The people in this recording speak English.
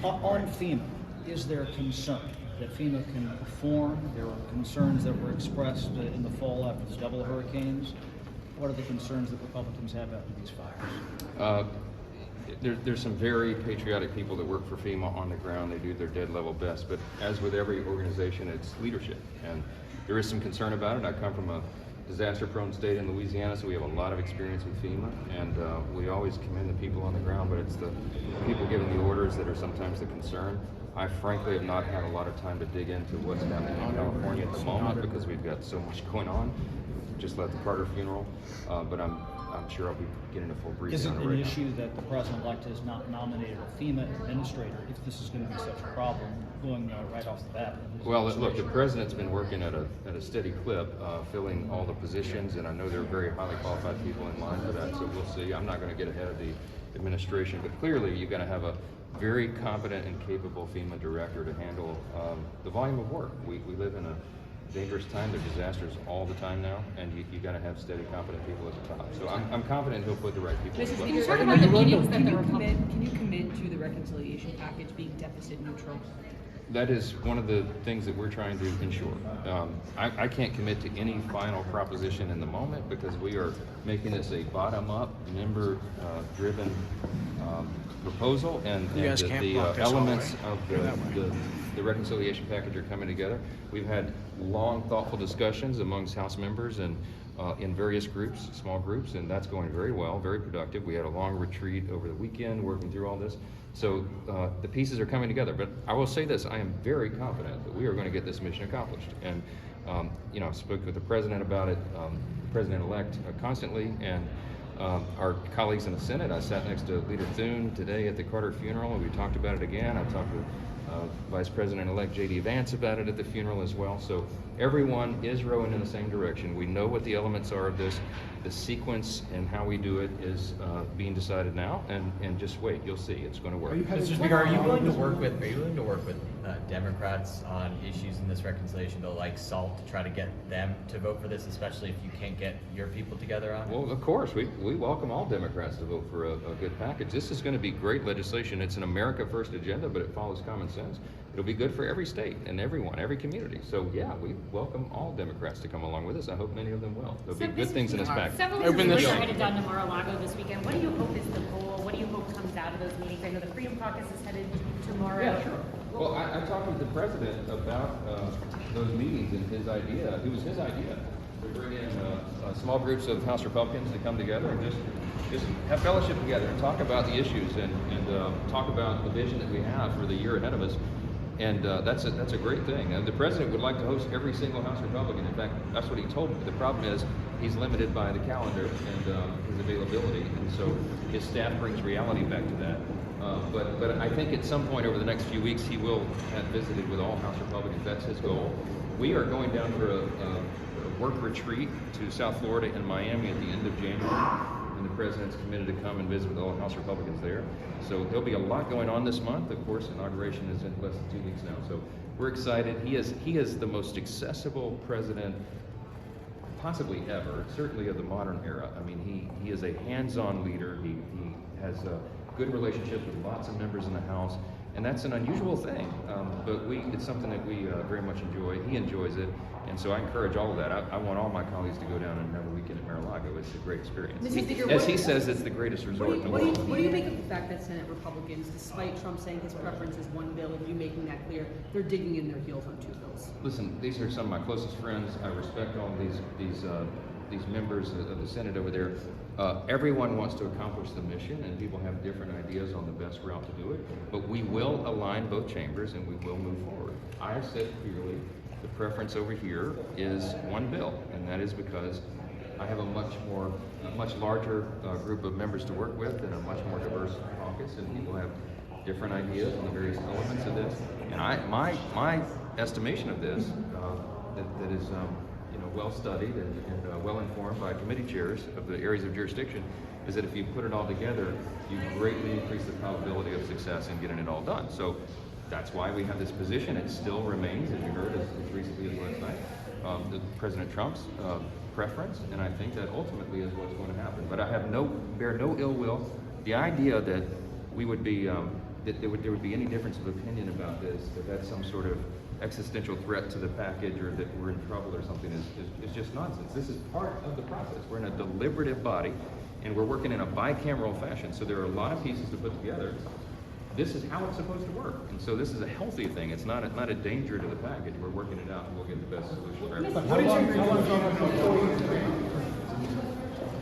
On FEMA, is there concern that FEMA can perform? There were concerns that were expressed in the fall after the double hurricanes. What are the concerns that Republicans have after these fires? There's some very patriotic people that work for FEMA on the ground. They do their dead level best, but as with every organization, it's leadership, and there is some concern about it. I come from a disaster-prone state in Louisiana, so we have a lot of experience with FEMA, and we always commend the people on the ground, but it's the people giving the orders that are sometimes the concern. I frankly have not had a lot of time to dig into what's happening in California at the moment because we've got so much going on. Just left the Carter funeral, but I'm sure I'll be getting a full briefing on it right now. Is it an issue that the president-elect has not nominated a FEMA administrator, if this is going to be such a problem, going right off the bat? Well, look, the president's been working at a steady clip, filling all the positions, and I know there are very highly qualified people in line for that, so we'll see. I'm not going to get ahead of the administration, but clearly you're going to have a very competent and capable FEMA director to handle the volume of work. We live in a dangerous time. There's disasters all the time now, and you got to have steady, competent people at the top. So I'm confident he'll put the right people. Can you talk about the meetings that the Republicans? Can you commit to the reconciliation package being deficit neutral? That is one of the things that we're trying to ensure. I can't commit to any final proposition in the moment because we are making this a bottom-up, member-driven proposal, and the elements of the reconciliation package are coming together. We've had long, thoughtful discussions amongst House members and in various groups, small groups, and that's going very well, very productive. We had a long retreat over the weekend working through all this. So the pieces are coming together, but I will say this, I am very confident that we are going to get this mission accomplished. And I spoke with the president about it, president-elect constantly, and our colleagues in the Senate. I sat next to Leader Thune today at the Carter funeral, and we talked about it again. I talked with Vice President-elect J.D. Vance about it at the funeral as well. So everyone is rowing in the same direction. We know what the elements are of this. The sequence and how we do it is being decided now, and just wait, you'll see, it's going to work. Mr. Speaker, are you willing to work with Democrats on issues in this reconciliation bill like SALT to try to get them to vote for this, especially if you can't get your people together on it? Well, of course, we welcome all Democrats to vote for a good package. This is going to be great legislation. It's an America First agenda, but it follows common sense. It'll be good for every state and everyone, every community. So yeah, we welcome all Democrats to come along with us. I hope many of them will. There'll be good things in this package. Several leaders are headed down to Mar-a-Lago this weekend. What do you hope is the goal? What do you hope comes out of those meetings? I know the Freedom Caucus is headed tomorrow. Yeah, sure. Well, I talked with the president about those meetings, and his idea, it was his idea, to bring in small groups of House Republicans to come together and just have fellowship together and talk about the issues and talk about the vision that we have for the year ahead of us. And that's a great thing. And the president would like to host every single House Republican. In fact, that's what he told me. The problem is he's limited by the calendar and his availability, and so his staff brings reality back to that. But I think at some point over the next few weeks he will have visited with all House Republicans. That's his goal. We are going down for a work retreat to South Florida and Miami at the end of January. And the president's committed to come and visit with all House Republicans there. So there'll be a lot going on this month. Of course, inauguration is in less than 2 weeks now. So we're excited. He is the most accessible president possibly ever, certainly of the modern era. I mean, he is a hands-on leader. He has a good relationship with lots of members in the House, and that's an unusual thing. But it's something that we very much enjoy. He enjoys it. And so I encourage all of that. I want all my colleagues to go down and have a weekend at Mar-a-Lago. It's a great experience. As he says, it's the greatest resort in the world. What do you make of the fact that Senate Republicans, despite Trump saying his preference is one bill and you making that clear, they're digging in their heels on 2 bills? Listen, these are some of my closest friends. I respect all these members of the Senate over there. Everyone wants to accomplish the mission, and people have different ideas on the best route to do it. But we will align both chambers, and we will move forward. I have said clearly, the preference over here is one bill, and that is because I have a much larger group of members to work with and a much more diverse caucus, and people have different ideas on the various elements of this. And my estimation of this, that is well studied and well informed by committee chairs of the areas of jurisdiction, is that if you put it all together, you greatly increase the probability of success in getting it all done. So that's why we have this position. It still remains, as you heard as recently as last night, President Trump's preference, and I think that ultimately is what's going to happen. But I have bear no ill will. The idea that we would be that there would be any difference of opinion about this, that that's some sort of existential threat to the package or that we're in trouble or something is just nonsense. This is part of the process. We're in a deliberative body and we're working in a bicameral fashion. So there are a lot of pieces to put together. This is how it's supposed to work. And so this is a healthy thing. It's not a danger to the package. We're working it out and we'll get the best solution for everybody.